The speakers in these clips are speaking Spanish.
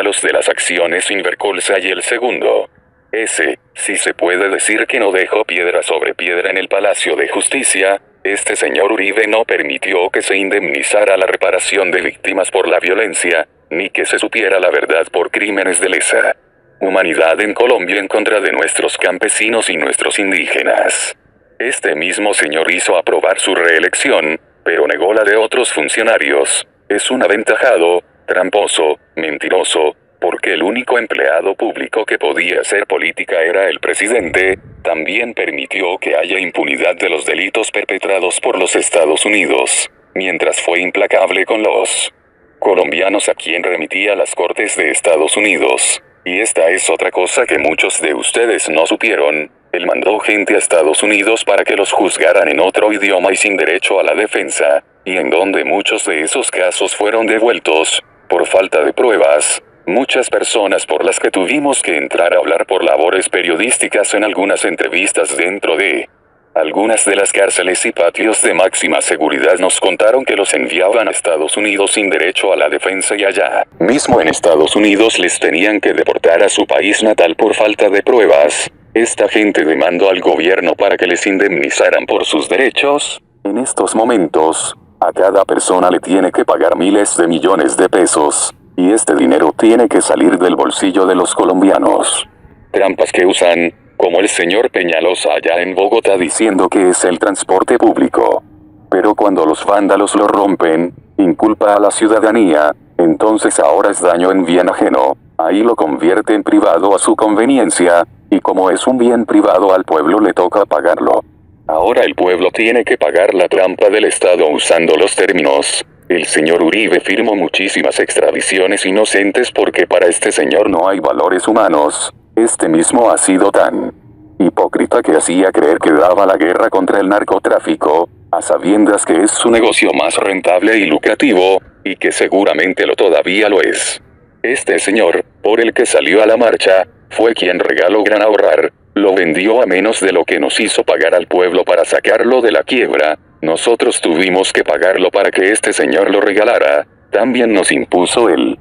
vándalos de las acciones Invercolsa y el segundo. Ese, si se puede decir que no dejó piedra sobre piedra en el Palacio de Justicia, este señor Uribe no permitió que se indemnizara la reparación de víctimas por la violencia, ni que se supiera la verdad por crímenes de lesa humanidad en Colombia en contra de nuestros campesinos y nuestros indígenas. Este mismo señor hizo aprobar su reelección, pero negó la de otros funcionarios. Es un aventajado, tramposo, mentiroso, porque el único empleado público que podía hacer política era el presidente. También permitió que haya impunidad de los delitos perpetrados por los Estados Unidos, mientras fue implacable con los colombianos a quien remitía las Cortes de Estados Unidos. Y esta es otra cosa que muchos de ustedes no supieron. Él mandó gente a Estados Unidos para que los juzgaran en otro idioma y sin derecho a la defensa, y en donde muchos de esos casos fueron devueltos, por falta de pruebas. Muchas personas por las que tuvimos que entrar a hablar por labores periodísticas en algunas entrevistas dentro de algunas de las cárceles y patios de máxima seguridad nos contaron que los enviaban a Estados Unidos sin derecho a la defensa y allá mismo en Estados Unidos les tenían que deportar a su país natal por falta de pruebas. Esta gente demandó al gobierno para que les indemnizaran por sus derechos. En estos momentos, a cada persona le tiene que pagar miles de millones de pesos, y este dinero tiene que salir del bolsillo de los colombianos. Trampas que usan, como el señor Peñalosa allá en Bogotá diciendo que es el transporte público. Pero cuando los vándalos lo rompen, inculpa a la ciudadanía, entonces ahora es daño en bien ajeno, ahí lo convierte en privado a su conveniencia, y como es un bien privado al pueblo le toca pagarlo. Ahora el pueblo tiene que pagar la trampa del Estado usando los términos. El señor Uribe firmó muchísimas extradiciones inocentes porque para este señor no hay valores humanos. Este mismo ha sido tan hipócrita que hacía creer que daba la guerra contra el narcotráfico, a sabiendas que es su negocio más rentable y lucrativo, y que seguramente todavía lo es. Este señor, por el que salió a la marcha, fue quien regaló Gran Ahorrar, lo vendió a menos de lo que nos hizo pagar al pueblo para sacarlo de la quiebra. Nosotros tuvimos que pagarlo para que este señor lo regalara. También nos impuso el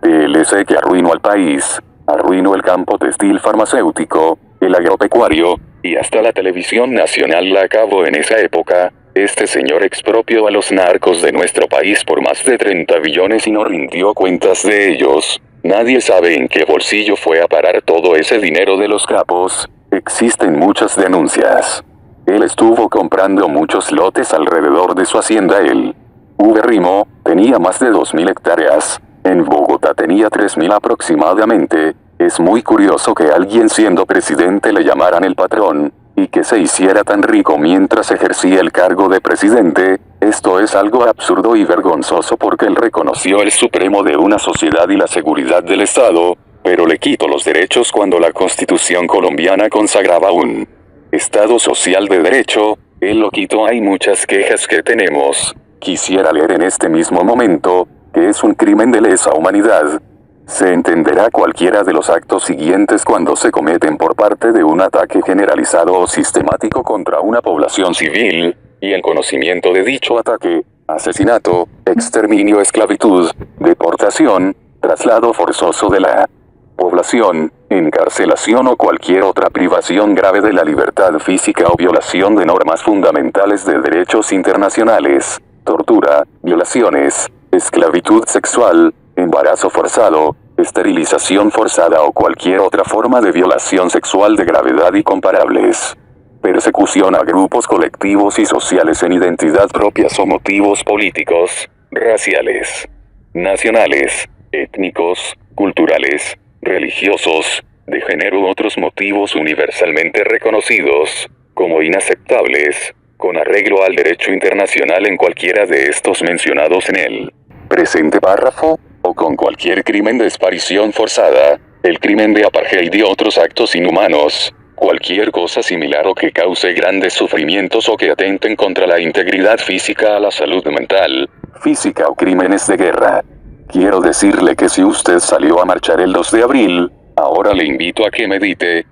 TLC que arruinó al país, arruinó el campo textil farmacéutico, el agropecuario, y hasta la televisión nacional la acabó en esa época. Este señor expropió a los narcos de nuestro país por más de 30 billones y no rindió cuentas de ellos. Nadie sabe en qué bolsillo fue a parar todo ese dinero de los capos. Existen muchas denuncias. Él estuvo comprando muchos lotes alrededor de su hacienda. El Uberrimo tenía más de 2.000 hectáreas. En Bogotá tenía 3.000 aproximadamente. Es muy curioso que alguien siendo presidente le llamaran el patrón, y que se hiciera tan rico mientras ejercía el cargo de presidente. Esto es algo absurdo y vergonzoso porque él reconoció el supremo de una sociedad y la seguridad del Estado, pero le quitó los derechos cuando la Constitución colombiana consagraba un Estado social de derecho. Él lo quitó. Hay muchas quejas que tenemos. Quisiera leer en este mismo momento, que es un crimen de lesa humanidad. Se entenderá cualquiera de los actos siguientes cuando se cometen por parte de un ataque generalizado o sistemático contra una población civil, y en conocimiento de dicho ataque: asesinato, exterminio, esclavitud, deportación, traslado forzoso de la población, encarcelación o cualquier otra privación grave de la libertad física o violación de normas fundamentales de derechos internacionales, tortura, violaciones, esclavitud sexual, embarazo forzado, esterilización forzada o cualquier otra forma de violación sexual de gravedad y comparables. Persecución a grupos colectivos y sociales en identidad propias o motivos políticos, raciales, nacionales, étnicos, culturales, religiosos, de género u otros motivos universalmente reconocidos como inaceptables, con arreglo al derecho internacional en cualquiera de estos mencionados en el presente párrafo, o con cualquier crimen de desaparición forzada, el crimen de apartheid y otros actos inhumanos, cualquier cosa similar o que cause grandes sufrimientos o que atenten contra la integridad física, a la salud mental, física o crímenes de guerra. Quiero decirle que si usted salió a marchar el 2 de abril, ahora le invito a que medite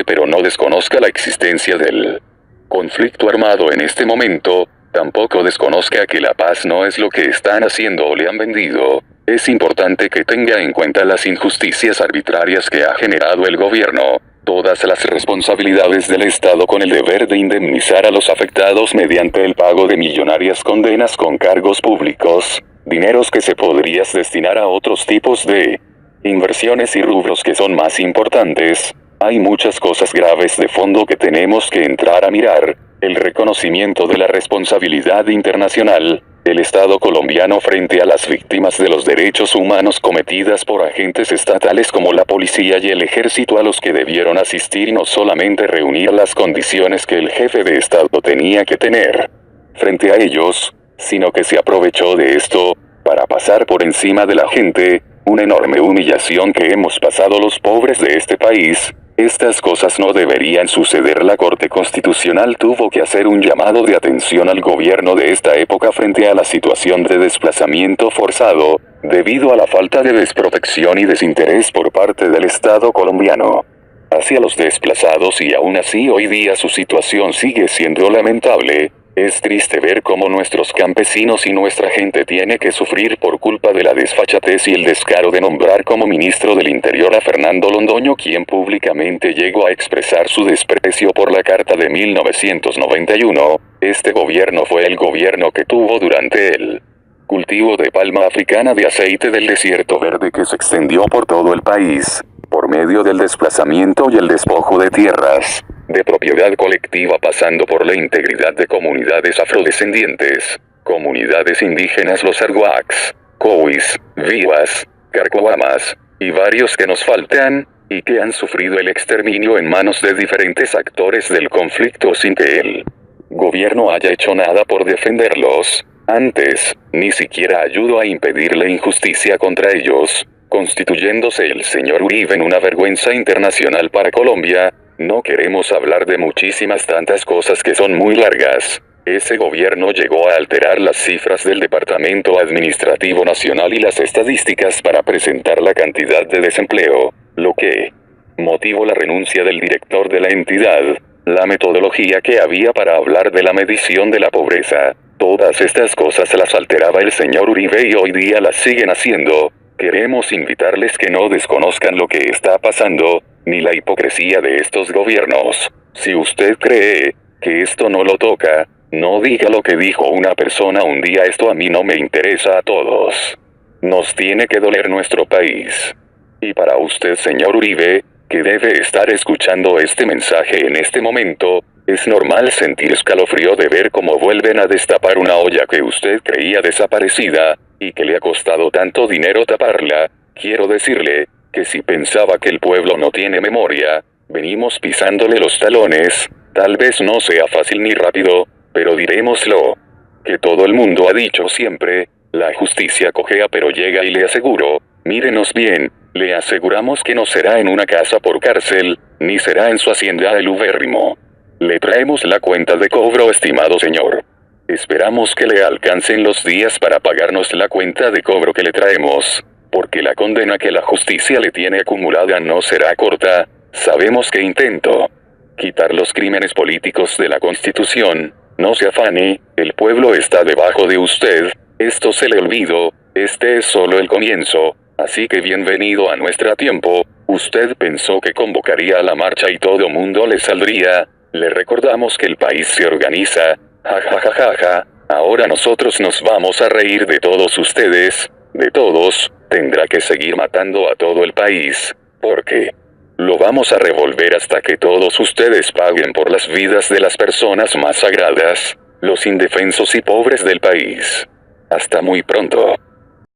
pero no desconozca la existencia del conflicto armado en este momento. Tampoco desconozca que la paz no es lo que están haciendo o le han vendido. Es importante que tenga en cuenta las injusticias arbitrarias que ha generado el gobierno, todas las responsabilidades del Estado con el deber de indemnizar a los afectados mediante el pago de millonarias condenas con cargos públicos, dineros que se podrían destinar a otros tipos de inversiones y rubros que son más importantes. Hay muchas cosas graves de fondo que tenemos que entrar a mirar: el reconocimiento de la responsabilidad internacional, el Estado colombiano frente a las víctimas de los derechos humanos cometidas por agentes estatales como la policía y el ejército, a los que debieron asistir y no solamente reunir las condiciones que el jefe de Estado tenía que tener frente a ellos, sino que se aprovechó de esto para pasar por encima de la gente, una enorme humillación que hemos pasado los pobres de este país. Estas cosas no deberían suceder. La Corte Constitucional tuvo que hacer un llamado de atención al gobierno de esta época frente a la situación de desplazamiento forzado, debido a la falta de desprotección y desinterés por parte del Estado colombiano hacia los desplazados, y aún así hoy día su situación sigue siendo lamentable. Es triste ver cómo nuestros campesinos y nuestra gente tiene que sufrir por culpa de la desfachatez y el descaro de nombrar como ministro del Interior a Fernando Londoño, quien públicamente llegó a expresar su desprecio por la Carta de 1991. Este gobierno fue el gobierno que tuvo durante el cultivo de palma africana de aceite del desierto verde, que se extendió por todo el país, por medio del desplazamiento y el despojo de tierras de propiedad colectiva, pasando por la integridad de comunidades afrodescendientes, comunidades indígenas, los arhuacs, cowis, vihuas, carcoamas, y varios que nos faltan, y que han sufrido el exterminio en manos de diferentes actores del conflicto sin que el gobierno haya hecho nada por defenderlos. Antes, ni siquiera ayudó a impedir la injusticia contra ellos, constituyéndose el señor Uribe en una vergüenza internacional para Colombia. No queremos hablar de muchísimas tantas cosas que son muy largas. Ese gobierno llegó a alterar las cifras del Departamento Administrativo Nacional y las estadísticas para presentar la cantidad de desempleo, lo que motivó la renuncia del director de la entidad, la metodología que había para hablar de la medición de la pobreza. Todas estas cosas las alteraba el señor Uribe y hoy día las siguen haciendo. Queremos invitarles que no desconozcan lo que está pasando, ni la hipocresía de estos gobiernos. Si usted cree que esto no lo toca, no diga lo que dijo una persona un día: esto a mí no me interesa. A todos nos tiene que doler nuestro país. Y para usted, señor Uribe, que debe estar escuchando este mensaje en este momento, es normal sentir escalofrío de ver cómo vuelven a destapar una olla que usted creía desaparecida, y que le ha costado tanto dinero taparla. Quiero decirle que si pensaba que el pueblo no tiene memoria, venimos pisándole los talones. Tal vez no sea fácil ni rápido, pero dirémoslo, que todo el mundo ha dicho siempre: la justicia cojea pero llega, y le aseguro, mírenos bien, le aseguramos que no será en una casa por cárcel, ni será en su hacienda el ubérrimo. Le traemos la cuenta de cobro, estimado señor. Esperamos que le alcancen los días para pagarnos la cuenta de cobro que le traemos, porque la condena que la justicia le tiene acumulada no será corta. Sabemos que intentó quitar los crímenes políticos de la Constitución. No se afane, el pueblo está debajo de usted. Esto se le olvidó, este es solo el comienzo, así que bienvenido a nuestro tiempo. Usted pensó que convocaría a la marcha y todo mundo le saldría. Le recordamos que el país se organiza. Ja ja ja ja ja. Ahora nosotros nos vamos a reír de todos ustedes, de todos. Tendrá que seguir matando a todo el país, porque lo vamos a revolver hasta que todos ustedes paguen por las vidas de las personas más sagradas, los indefensos y pobres del país. Hasta muy pronto.